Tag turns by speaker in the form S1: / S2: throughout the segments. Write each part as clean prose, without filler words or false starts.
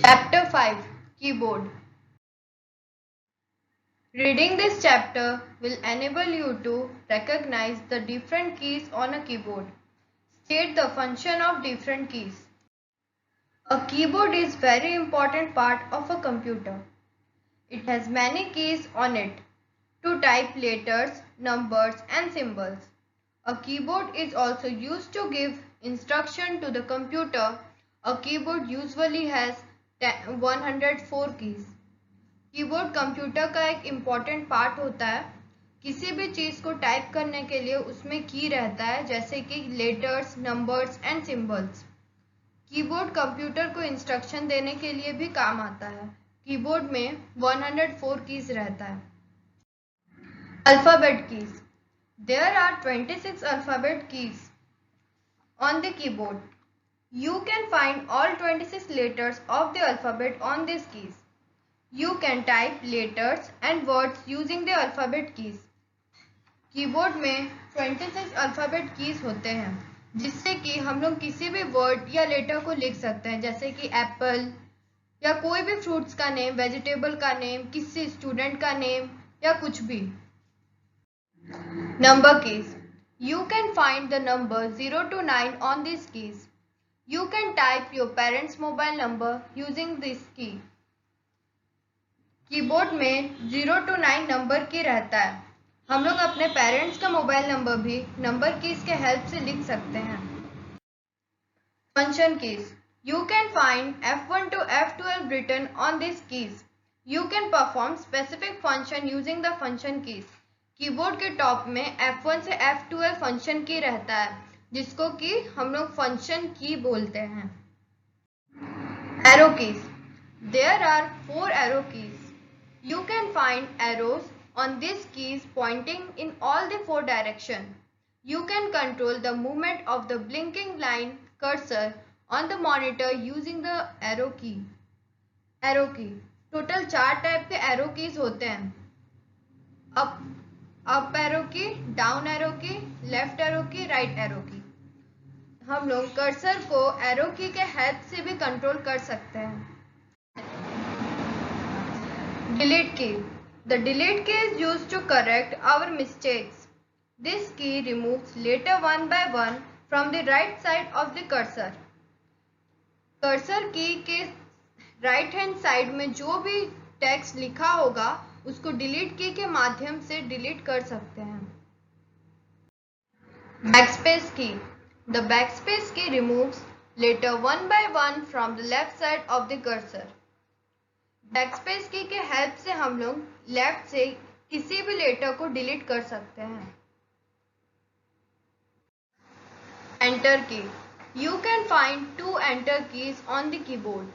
S1: Chapter 5 Keyboard. Reading this chapter will enable you to recognize the different keys on a keyboard. State the function of different keys. A keyboard is very important part of a computer. It has many keys on it to type letters, numbers and symbols. A keyboard is also used to give instruction to the computer. A keyboard usually has 104 keys. Keyboard computer का एक important part होता है। किसी भी चीज़ को type करने के लिए उसमें की रहता है, जैसे कि letters, numbers and symbols. Keyboard computer को इंस्ट्रक्शन देने के लिए भी काम आता है। कीबोर्ड में 104 कीज रहता है। Alphabet keys. There are 26 alphabet keys on the keyboard. You can find all 26 letters of the alphabet on these keys. You can type letters and words using the alphabet keys. Keyboard में 26 alphabet keys होते हैं, जिससे कि हम लोग किसी भी word या लेटर को लिख सकते हैं, जैसे कि एप्पल या कोई भी फ्रूट्स का नेम, वेजिटेबल का नेम, किसी स्टूडेंट का नेम या कुछ भी। Number keys. You can find the number 0 to 9 on these keys. You can type your parents' mobile number using this key. Keyboard में 0 to 9 नंबर की रहता है। हम लोग अपने पेरेंट्स का मोबाइल नंबर भी नंबर कीज के हेल्प से लिख सकते हैं। Function keys. You can find F1 to F12 written on these keys. You can perform specific function using the function keys. Keyboard के टॉप में F1 से F12 फंक्शन की रहता है, जिसको कि हम लोग फंक्शन की बोलते हैं। Arrow keys. There are 4 arrow keys. You can find arrows on these keys pointing in all the 4 directions. You can control the movement of the blinking line cursor on the monitor using the arrow key. Arrow key. Total 4 type के arrow keys होते हैं। Up arrow की, down arrow की, left arrow की, right arrow की। हम लोग cursor को एरो की के हेल्प से भी कंट्रोल कर सकते हैं। Delete key. The delete key is used to correct our mistakes. This key removes letter one by one from the right side of the cursor. Cursor की के right hand side में जो भी टेक्स्ट लिखा होगा उसको डिलीट की के माध्यम से डिलीट कर सकते हैं। बैकस्पेस की। The backspace key removes letter one by one from the left side of the cursor. Backspace की के हेल्प से हम लोग लेफ्ट से किसी भी लेटर को डिलीट कर सकते हैं। एंटर की। You can find 2 enter keys on the keyboard.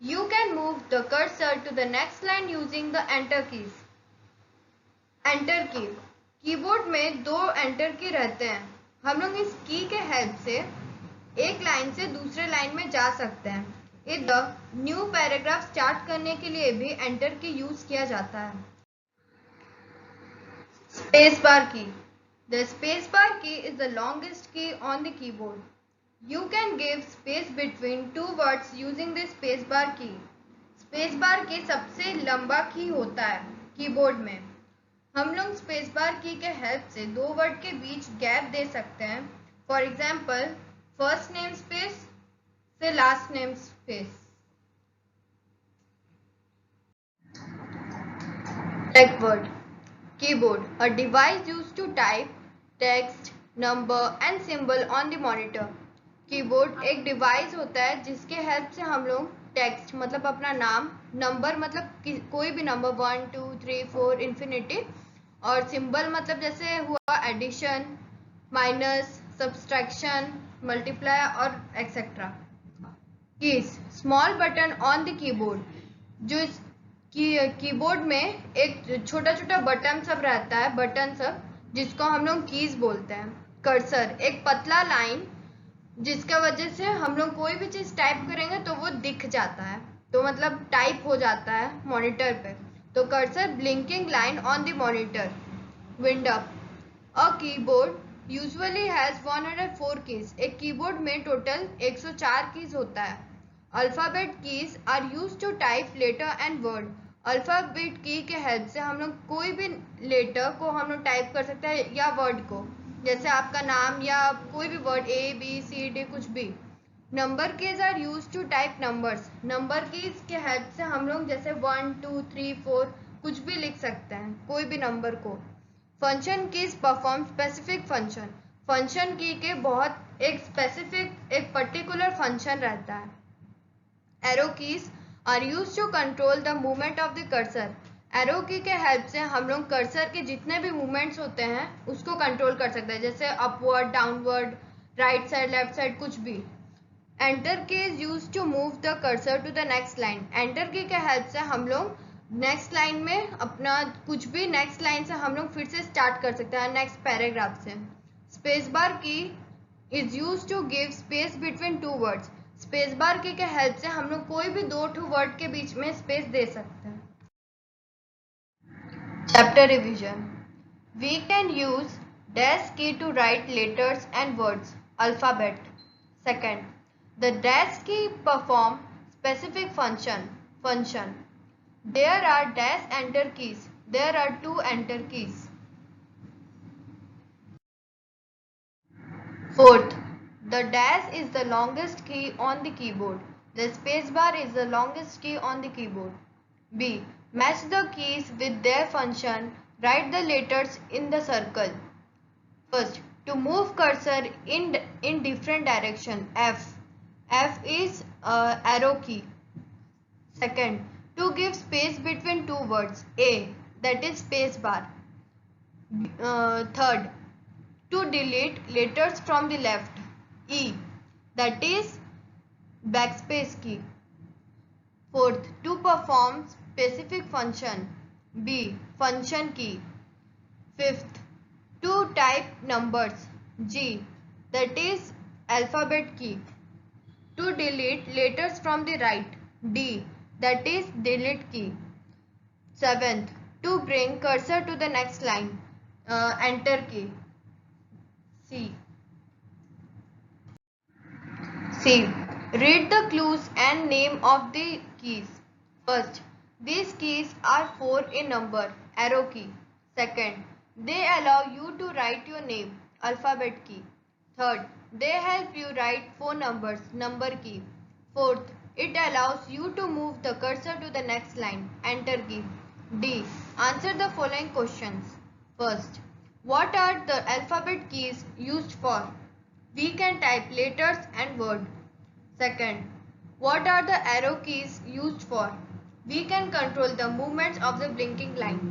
S1: You can move the cursor to the next line using the enter keys. Enter की। कीबोर्ड में 2 एंटर की रहते हैं। हम लोग इस की के हेल्प से एक लाइन से दूसरे लाइन में जा सकते हैं। इधर न्यू पैराग्राफ स्टार्ट करने के लिए भी एंटर की यूज किया जाता है। स्पेस बार की। The space bar key is the longest key on the keyboard. You can give space between 2 words using the space bar key. Space bar की सबसे लंबा की होता है कीबोर्ड में। हम लोग स्पेस बार की के हेल्प से 2 वर्ड के बीच गैप दे सकते हैं। For example, first name space से last name space. Tech word. Keyboard, a device used to type text, number and symbol on the monitor. Keyboard एक डिवाइस होता है जिसके हेल्प से हम लोग टेक्स्ट मतलब अपना नाम, नंबर मतलब कोई भी नंबर 1 2 3 4 इन्फिनिटी, और सिंबल मतलब जैसे हुआ एडिशन, माइनस, सब्सट्रैक्शन, मल्टीप्लाई और etcetera. Keys. Small button on the keyboard. जो कीबोर्ड में एक छोटा छोटा बटन सब रहता है, बटन सब, जिसको हम लोग कीज बोलते हैं। कर्सर, एक पतला लाइन जिसका वजह से हम लोग कोई भी चीज टाइप करेंगे तो वो दिख जाता है, तो मतलब टाइप हो जाता है मॉनिटर पे। तो cursor, blinking line on the monitor. Wind up. A keyboard usually has 104 keys. एक कीबोर्ड में टोटल 104 कीज होता है। Alphabet keys are used to type letter and word. Alphabet key के हेल्प से हम लोग कोई भी लेटर को हम लोग टाइप कर सकते हैं या वर्ड को, जैसे आपका नाम या कोई भी वर्ड ABCD कुछ भी। Number keys are used to type numbers. Number keys के हेल्प से हम लोग जैसे 1 2 3 4 कुछ भी लिख सकते हैं, कोई भी नंबर को। Function keys perform specific function. Function की के बहुत एक स्पेसिफिक एक पर्टिकुलर फंक्शन रहता है। Arrow keys are used to control the movement of the cursor. Arrow key के हेल्प से हम लोग कर्सर के जितने भी मूवमेंट्स होते हैं उसको कंट्रोल कर सकते हैं, जैसे upward, downward, right side, left side, कुछ भी। Enter key is used to move the cursor to the next line. Enter key के हेल्प से हम लोग नेक्स्ट लाइन में अपना कुछ भी नेक्स्ट लाइन से हम लोग फिर से स्टार्ट कर सकते हैं, नेक्स्ट पैराग्राफ से। Space bar key is use to give space between two words. Space bar key के हेल्प से हम लोग कोई भी दो टू वर्ड के बीच में स्पेस दे सकते हैं। Chapter revision. We can use dash key to write letters and words, alphabet. Second, the dash key perform specific function. There are dash enter keys. There are two enter keys. Fourth, the dash is the longest key on the keyboard. The space bar is the longest key on the keyboard. B. Match the keys with their function. Write the letters in the circle. First, to move cursor in different direction. F. F is arrow key. Second, to give space between two words. A. That is space bar. Third, to delete letters from the left. E. That is backspace key. Fourth, to perform specific function. B. Function key. Fifth, to type numbers. G. That is alphabet key. To delete letters from the right. D. That is delete key. Seventh, to bring cursor to the next line. Enter key. C. Read the clues and name of the keys. First, these keys are 4 in number. Arrow key. Second, they allow you to write your name. Alphabet key. Third, they help you write 4 numbers. Number key. Fourth, it allows you to move the cursor to the next line. Enter key. D. Answer the following questions. First, what are the alphabet keys used for? We can type letters and word. Second, what are the arrow keys used for? We can control the movements of the blinking line.